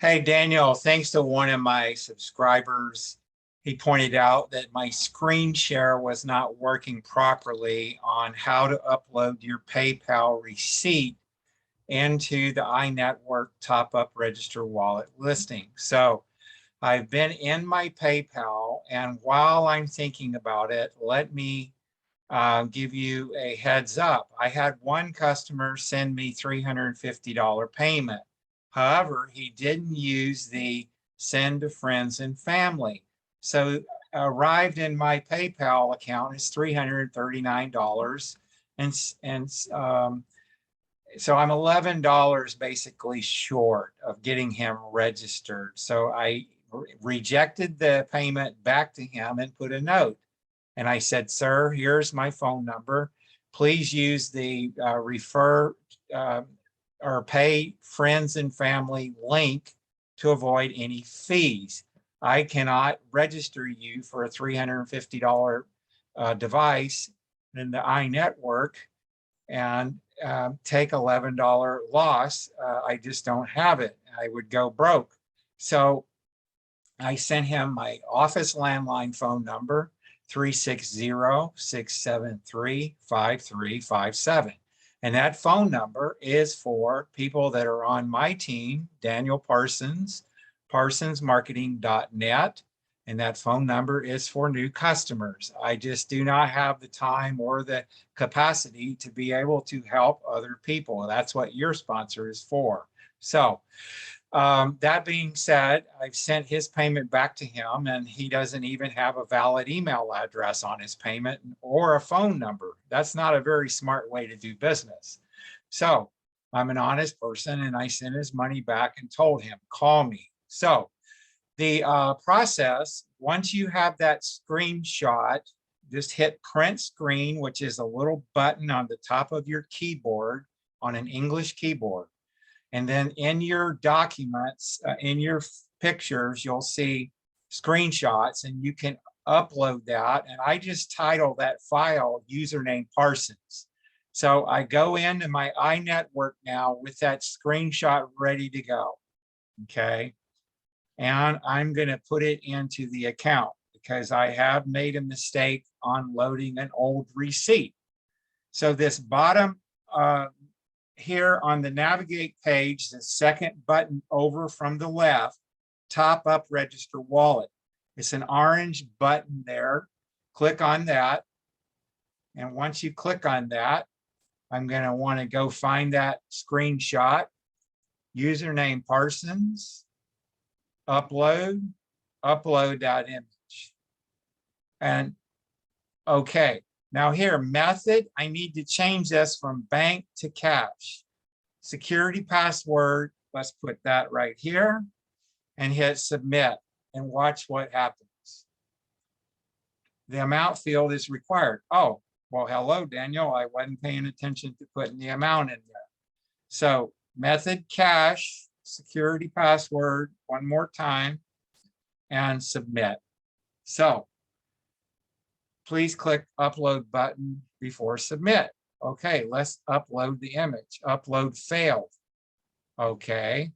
Hey, Daniel, thanks to one of my subscribers, he pointed out that my screen share was not working properly on how to upload your PayPal receipt into the iNetwork top-up register wallet listing. So I've been in my PayPal, and while I'm thinking about it, let me give you a heads up. I had one customer send me $350 payment. However, he didn't use the send to friends and family. So arrived in my PayPal account is $339. And so I'm $11 basically short of getting him registered. So I rejected the payment back to him and put a note. And I said, sir, here's my phone number. Please use the refer or pay friends and family link to avoid any fees. I cannot register you for a $350 device in the iNetwork and take $11 loss. I just don't have it. I would go broke. So I sent him my office landline phone number, 360-673-5357. And that phone number is for people that are on my team, Daniel Parsons, parsonsmarketing.net. And that phone number is for new customers. I just do not have the time or the capacity to be able to help other people. That's what your sponsor is for. So that being said, I've sent his payment back to him, and he doesn't even have a valid email address on his payment or a phone number. That's not a very smart way to do business. So I'm an honest person, and I sent his money back and told him, call me. So the process, once you have that screenshot, just hit print screen, which is a little button on the top of your keyboard on an English keyboard. And then in your documents, in your pictures, you'll see screenshots, and you can upload that. And I just title that file username Parsons. So I go into my iNetwork now with that screenshot ready to go. Okay. And I'm going to put it into the account because I have made a mistake on loading an old receipt. So this bottom here on the navigate page, the second button over from the left, top up register wallet. It's an orange button there. Click on that. And once you click on that, I'm going to want to go find that screenshot, username Parsons, upload that image. And okay. Now here, method, I need to change this from bank to cash. Security password, let's put that right here and hit submit and watch what happens. The amount field is required. Oh, well, hello, Daniel. I wasn't paying attention to putting the amount in there. So method cash, security password, one more time, and submit. So please click upload button before submit. Okay, let's upload the image. Upload failed. Okay.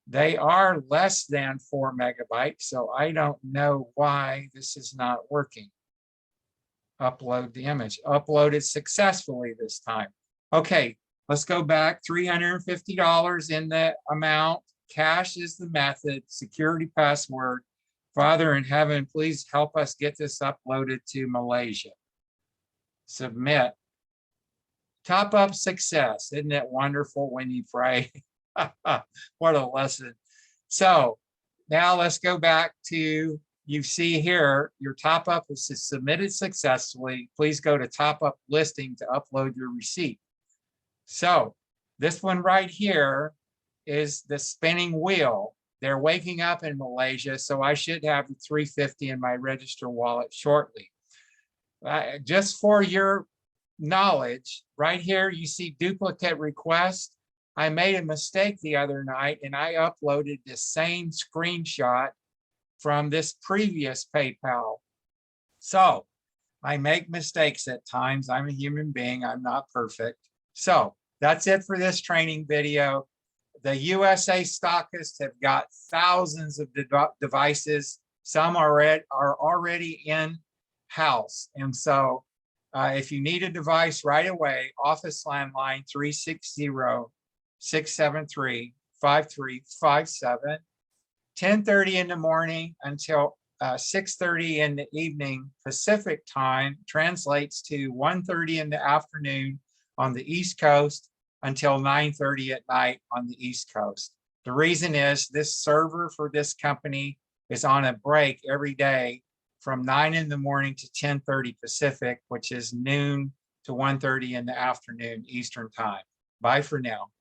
They are less than 4 megabytes, so I don't know why this is not working. Upload the image. Uploaded successfully this time. Okay, let's go back. $350 in the amount. Cash is the method. Security password. Father in heaven, please help us get this uploaded to Malaysia. Submit. Top up success. Isn't it wonderful when you pray? What a lesson. So now let's go back to, you see here, your top up is submitted successfully. Please go to top up listing to upload your receipt. So this one right here is the spinning wheel. They're waking up in Malaysia, so I should have the 350 in my register wallet shortly. Just for your knowledge, right here, you see duplicate request. I made a mistake the other night, and I uploaded the same screenshot from this previous PayPal. So I make mistakes at times. I'm a human being. I'm not perfect. So that's it for this training video. The USA stockists have got thousands of devices. Some are already in house. And so if you need a device right away, office landline 360-673-5357, 10:30 in the morning until 6:30 in the evening Pacific time translates to 1:30 in the afternoon on the East Coast until 9:30 at night on the East Coast. The reason is this server for this company is on a break every day from 9 in the morning to 10:30 Pacific, which is noon to 1:30 in the afternoon Eastern time. Bye for now.